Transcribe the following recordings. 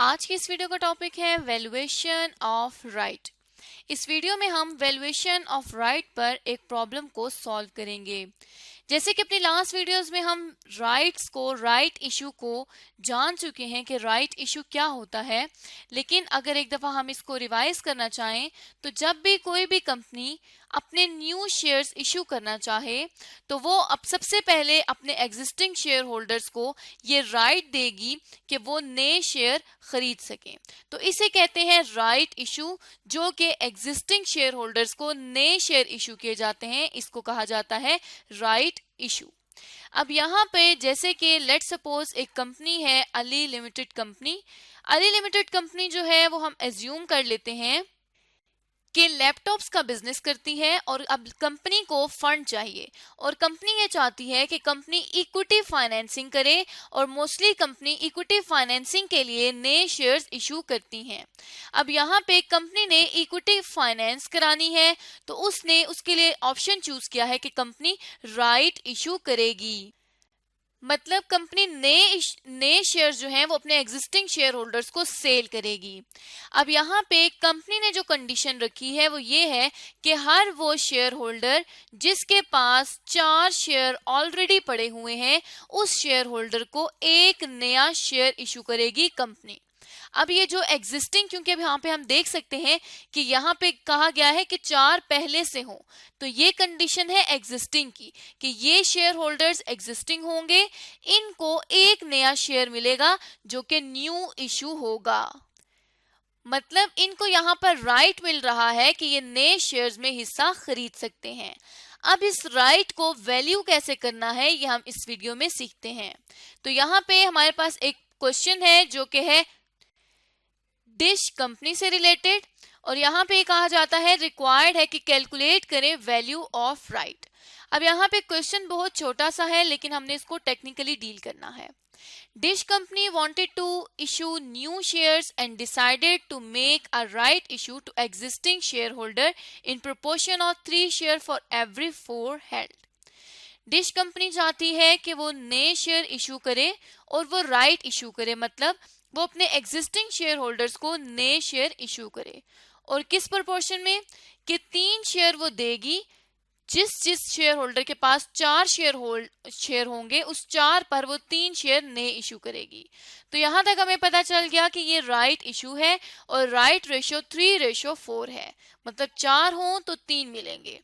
आज की इस वीडियो का टॉपिक है वैल्यूएशन ऑफ राइट। इस वीडियो में हम वैल्यूएशन ऑफ राइट पर एक प्रॉब्लम को सॉल्व करेंगे। जैसे कि अपनी लास्ट वीडियोस में हम राइट इशू को जान चुके हैं कि राइट इशू क्या होता है, लेकिन अगर एक दफ़ा हम इसको रिवाइज करना चाहें तो जब भी कोई भी कंपनी अपने न्यू शेयर्स इशू करना चाहे तो वो अब सबसे पहले अपने एग्जिस्टिंग शेयर होल्डर्स को ये राइट देगी कि वो नए शेयर खरीद सकें। तो इसे कहते हैं राइट इशू, जो कि एग्जिस्टिंग शेयर होल्डर्स को नए शेयर इशू किए जाते हैं। इसको कहा जाता है राइट इशू। अब यहाँ पे जैसे कि लेट सपोज एक कंपनी है Ali limited company. Ali limited company जो है वो हम एज्यूम कर लेते हैं कि लैपटॉप्स का बिजनेस करती है और अब कंपनी को फंड चाहिए और कंपनी ये चाहती है कि कंपनी इक्विटी फाइनेंसिंग करे और मोस्टली कंपनी इक्विटी फाइनेंसिंग के लिए नए शेयर्स इशू करती हैं। अब यहाँ पे कंपनी ने इक्विटी फाइनेंस करानी है तो उसने उसके लिए ऑप्शन चूज किया है कि कंपनी राइट इशू करेगी। मतलब कंपनी नए शेयर जो हैं वो अपने एग्जिस्टिंग शेयर होल्डर्स को सेल करेगी। अब यहाँ पे कंपनी ने जो कंडीशन रखी है वो ये है कि हर वो शेयर होल्डर जिसके पास 4 शेयर ऑलरेडी पड़े हुए हैं उस शेयर होल्डर को एक नया शेयर इशू करेगी कंपनी। अब ये जो एग्जिस्टिंग, क्योंकि अब यहाँ पे हम देख सकते हैं कि यहाँ पे कहा गया है कि 4 पहले से हो, तो ये कंडीशन है एग्जिस्टिंग की कि ये शेयर होल्डर्स एग्जिस्टिंग होंगे, इनको एक नया शेयर मिलेगा जो कि न्यू इशू होगा। मतलब इनको यहाँ पर राइट मिल रहा है कि ये नए शेयर्स में हिस्सा खरीद सकते हैं। अब इस राइट को वैल्यू कैसे करना है ये हम इस वीडियो में सीखते हैं। तो यहाँ पे हमारे पास एक क्वेश्चन है जो कि है डिश कंपनी से रिलेटेड, और यहाँ पे कहा जाता है रिक्वायर्ड है कि कैलकुलेट करें वैल्यू ऑफ राइट। अब यहाँ पे क्वेश्चन बहुत छोटा सा है लेकिन हमने इसको टेक्निकली डील करना है। Dish company wanted to issue new shares and decided to make a right issue to existing shareholder in proportion of 3 share for every 4 held। Dish company चाहती है कि वो नए शेयर इशू करे और वो राइट इशू करे, मतलब वो अपने एग्जिस्टिंग शेयर होल्डर्स को नए शेयर इशू करे। और किस प्रोपोर्शन में कि 3 शेयर वो देगी, जिस शेयर होल्डर के पास 4 शेयर होंगे उस 4 पर वो 3 शेयर नए इशू करेगी। तो यहाँ तक हमें पता चल गया कि ये राइट इशू है और राइट रेशियो 3:4 है, मतलब 4 हो तो 3 मिलेंगे।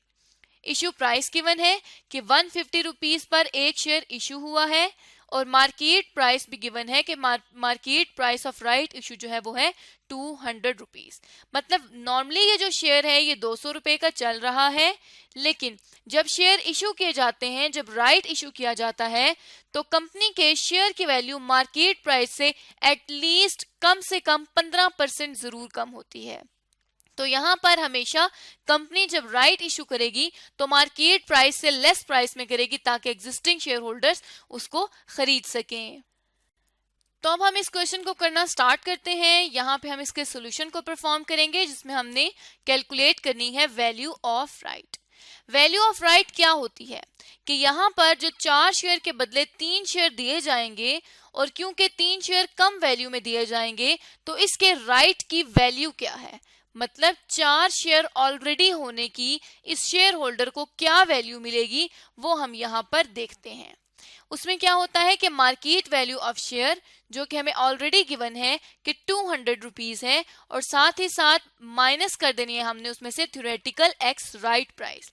इशू प्राइस गिवन है कि 150 रुपीज पर एक शेयर इशू हुआ है और मार्केट प्राइस भी गिवन है कि market price of right issue जो है वो है 200 रुपीज। मतलब नॉर्मली ये जो शेयर है ये 200 रुपए का चल रहा है, लेकिन जब शेयर इशू किए जाते हैं, जब राइट इशू किया जाता है तो कंपनी के शेयर की वैल्यू मार्केट प्राइस से एटलीस्ट कम से कम 15% जरूर कम होती है। तो यहाँ पर हमेशा कंपनी जब राइट इशू करेगी तो मार्केट प्राइस से लेस प्राइस में करेगी ताकि एग्जिस्टिंग शेयर होल्डर्स उसको खरीद सकें। तो अब हम इस क्वेश्चन को करना स्टार्ट करते हैं। यहाँ पे हम इसके सॉल्यूशन को परफॉर्म करेंगे जिसमें हमने कैलकुलेट करनी है value of right. Value of right क्या होती है कि यहाँ पर जो 4 शेयर के बदले 3 शेयर दिए जाएंगे और क्योंकि 3 शेयर कम वैल्यू में दिए जाएंगे तो इसके राइट की वैल्यू क्या है, मतलब 4 शेयर ऑलरेडी होने की इस शेयर होल्डर को क्या वैल्यू मिलेगी वो हम यहाँ पर देखते हैं। उसमें क्या होता है कि मार्केट वैल्यू ऑफ शेयर जो कि हमें ऑलरेडी गिवन है कि 200 रुपीज है और साथ ही साथ माइनस कर देनी है हमने उसमें से theoretical ex right price.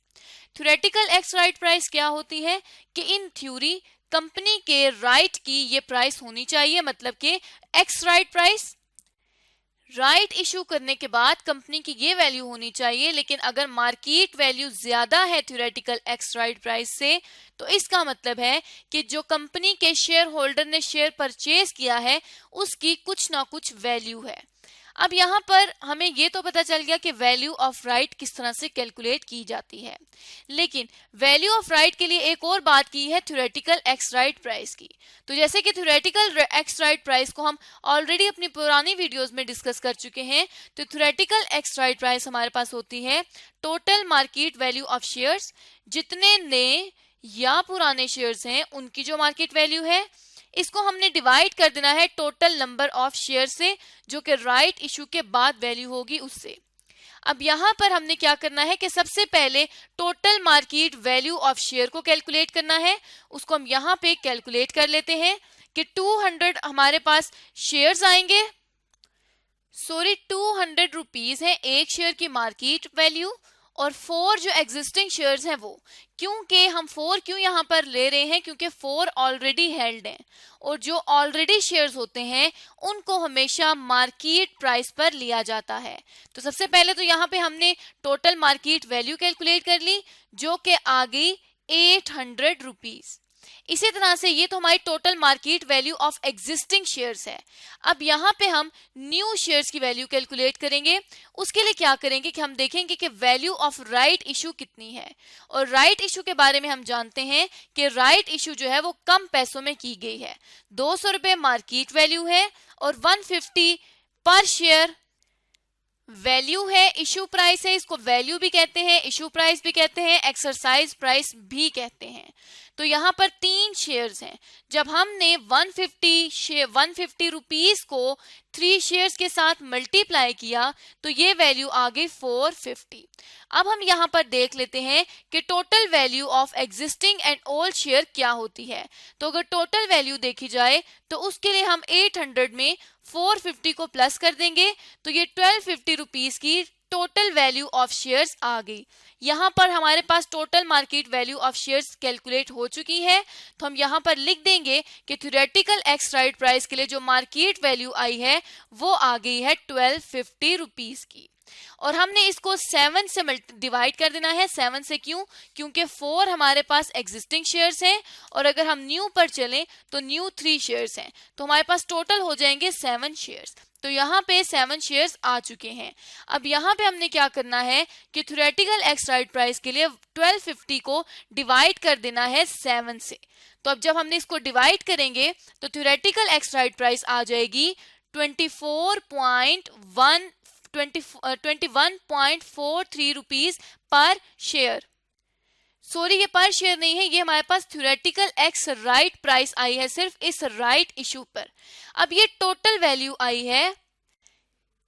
Theoretical ex right price क्या होती है कि इन थ्योरी कंपनी के राइट की ये प्राइस होनी चाहिए, मतलब कि x right price right issue करने के बाद कंपनी की ये वैल्यू होनी चाहिए, लेकिन अगर मार्केट वैल्यू ज्यादा है थ्योरेटिकल एक्स राइट प्राइस से तो इसका मतलब है कि जो कंपनी के शेयर होल्डर ने शेयर परचेज किया है उसकी कुछ ना कुछ वैल्यू है। अब यहाँ पर हमें ये तो पता चल गया कि वैल्यू ऑफ राइट किस तरह से कैलकुलेट की जाती है, लेकिन वैल्यू ऑफ राइट के लिए एक और बात की है थ्योरेटिकल एक्स राइट प्राइस की। तो जैसे कि थ्योरेटिकल एक्स राइट प्राइस को हम ऑलरेडी अपनी पुरानी वीडियोस में डिस्कस कर चुके हैं, तो थ्योरेटिकल एक्स राइट प्राइस हमारे पास होती है total market value of shares, जितने नए या पुराने शेयर्स हैं उनकी जो मार्केट वैल्यू है, इसको हमने डिवाइड कर देना है टोटल नंबर ऑफ शेयर से, जो कि राइट इशू के बाद वैल्यू होगी उससे। अब यहाँ पर हमने क्या करना है कि सबसे पहले total market value of share को कैलकुलेट करना है। उसको हम यहाँ पे कैलकुलेट कर लेते हैं कि 200 हमारे पास शेयर्स आएंगे, 200 रुपीज है एक शेयर की मार्केट वैल्यू, और 4 जो एग्जिस्टिंग शेयर्स हैं वो, क्योंकि हम 4 क्यों यहाँ पर ले रहे हैं, क्योंकि 4 ऑलरेडी हेल्ड हैं, और जो ऑलरेडी शेयर्स होते हैं उनको हमेशा मार्केट प्राइस पर लिया जाता है। तो सबसे पहले तो यहाँ पे हमने टोटल मार्केट वैल्यू कैलकुलेट कर ली, जो कि आ गई 800 रुपीज। इसी तरह से ये तो हमारी total market value of existing shares है। अब यहाँ पे हम न्यू शेयर्स की वैल्यू कैलकुलेट करेंगे। उसके लिए क्या करेंगे कि हम देखेंगे कि वैल्यू ऑफ राइट इशू कितनी है, और राइट इशू के बारे में हम जानते हैं कि राइट इशू जो है वो कम पैसों में की गई है। 200 रुपए मार्केट वैल्यू है और 150 पर शेयर वैल्यू है, इशू प्राइस है। इसको वैल्यू भी कहते हैं, इशू प्राइस भी कहते हैं, एक्सरसाइज प्राइस भी कहते हैं। तो यहाँ पर 3 शेयर्स हैं। जब हमने 150 रुपीज को 3 शेयर्स के साथ मल्टीप्लाई किया तो ये वैल्यू आ गई 450। अब हम यहाँ पर देख लेते हैं कि total value of existing and old share क्या होती है। तो अगर टोटल वैल्यू देखी जाए तो उसके लिए हम 800 में 450 को प्लस कर देंगे, तो ये 1250 रुपीज की टोटल वैल्यू ऑफ शेयर्स आ गई। यहाँ पर हमारे पास total market value of shares calculate हो चुकी है। तो हम यहाँ पर लिख देंगे कि थ्योरेटिकल एक्स राइट प्राइस के लिए जो मार्केट वैल्यू आई है वो आ गई है 1250 रुपीज की, और हमने इसको 7 से डिवाइड कर देना है। 7 से क्यों? क्योंकि 4 हमारे पास एग्जिस्टिंग शेयर्स हैं, और अगर हम न्यू पर चलें तो न्यू 3 शेयर्स हैं, तो हमारे पास टोटल हो जाएंगे 7 शेयर्स। तो यहाँ पे 7 शेयर्स आ चुके हैं। अब यहाँ पे हमने क्या करना है कि थ्योरेटिकल एक्स राइट प्राइस के लिए 1250 को डिवाइड कर देना है 7 से। तो अब जब हमने इसको डिवाइड करेंगे तो थ्योरेटिकल एक्स राइट प्राइस आ जाएगी 21.43 रुपीज पर शेयर। सॉरी, ये पर शेयर नहीं है, ये हमारे पास थ्योरेटिकल एक्स राइट प्राइस आई है सिर्फ इस राइट इशू पर। अब ये टोटल वैल्यू आई है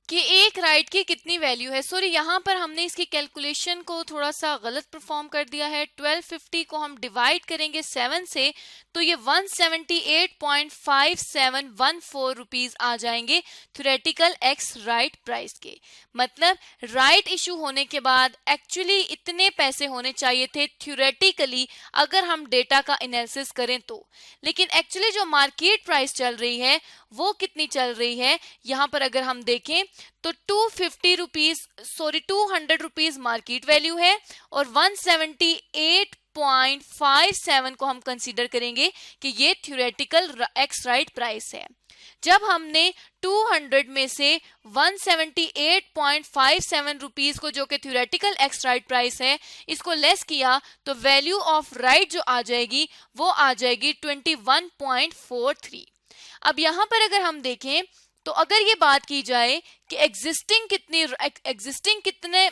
कि एक राइट की कितनी वैल्यू है। सॉरी, यहाँ पर हमने इसकी कैलकुलेशन को थोड़ा सा गलत परफॉर्म कर दिया है। 1250 को हम डिवाइड करेंगे 7 से तो ये 178.5714 रुपीज आ जाएंगे थ्योरेटिकल एक्स राइट प्राइस के। मतलब राइट इशू होने के बाद एक्चुअली इतने पैसे होने चाहिए थे थ्योरेटिकली अगर हम डेटा का एनालिसिस करें तो, लेकिन एक्चुअली जो मार्केट प्राइस चल रही है वो कितनी चल रही है। यहाँ पर अगर हम देखें तो 200 रुपीज मार्केट वैल्यू है और 178.57 को हम कंसीडर करेंगे कि ये थ्योरेटिकल एक्स राइट प्राइस है। जब हमने 200 में से 178.57 रुपीज को, जो कि थ्योरेटिकल एक्स राइट प्राइस है, इसको लेस किया तो वैल्यू ऑफ राइट जो आ जाएगी वो आ जाएगी 21.43। अब यहाँ पर अगर हम देखें तो अगर ये बात की जाए कि एग्जिस्टिंग कितने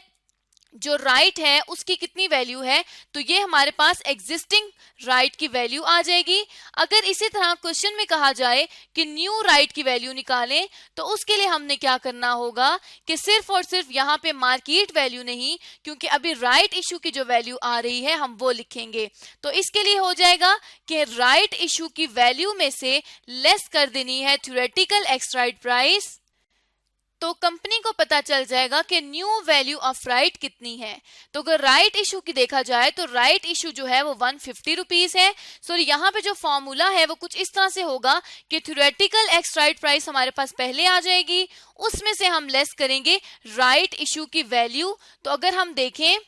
जो राइट है उसकी कितनी वैल्यू है, तो ये हमारे पास एग्जिस्टिंग राइट की वैल्यू आ जाएगी। अगर इसी तरह क्वेश्चन में कहा जाए कि न्यू राइट की वैल्यू निकालें तो उसके लिए हमने क्या करना होगा कि सिर्फ और सिर्फ यहाँ पे मार्केट वैल्यू नहीं, क्योंकि अभी राइट इशू की जो वैल्यू आ रही है हम वो लिखेंगे। तो इसके लिए हो जाएगा कि राइट इशू की वैल्यू में से लेस कर देनी है थ्योरेटिकल एक्स राइट प्राइस, तो कंपनी को पता चल जाएगा कि न्यू वैल्यू ऑफ राइट कितनी है। तो अगर राइट इशू की देखा जाए तो राइट इशू जो है वो 150 रुपीज है। सो यहाँ पे जो फॉर्मूला है वो कुछ इस तरह से होगा कि थ्योरेटिकल एक्स राइट प्राइस हमारे पास पहले आ जाएगी, उसमें से हम लेस करेंगे राइट इशू की वैल्यू। तो अगर हम देखें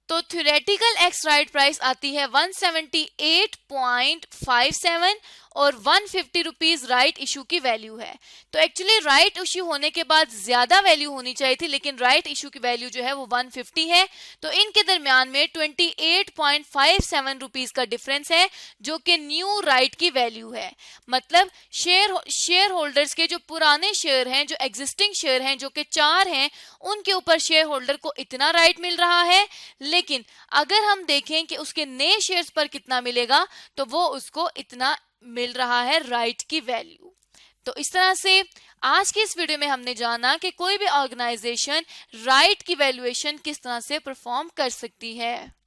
तो थ्योरेटिकल एक्स राइट प्राइस आती है 178.57 और 150 रुपीज राइट इशू की वैल्यू है। तो एक्चुअली राइट इशू होने के बाद ज्यादा वैल्यू होनी चाहिए थी, लेकिन राइट इशू की वैल्यू जो है वो 150 है। तो इनके दरमियान में 28.57 रुपीज का डिफरेंस है, जो कि न्यू राइट की वैल्यू है। मतलब शेयर होल्डर्स के जो पुराने शेयर हैं, जो एग्जिस्टिंग शेयर हैं, जो कि 4 हैं, उनके ऊपर शेयर होल्डर को इतना राइट मिल रहा है, लेकिन अगर हम देखें कि उसके नए शेयर्स पर कितना मिलेगा तो वो उसको इतना मिल रहा है राइट की वैल्यू। तो इस तरह से आज की इस वीडियो में हमने जाना कि कोई भी ऑर्गेनाइजेशन राइट की वैल्यूएशन किस तरह से परफॉर्म कर सकती है।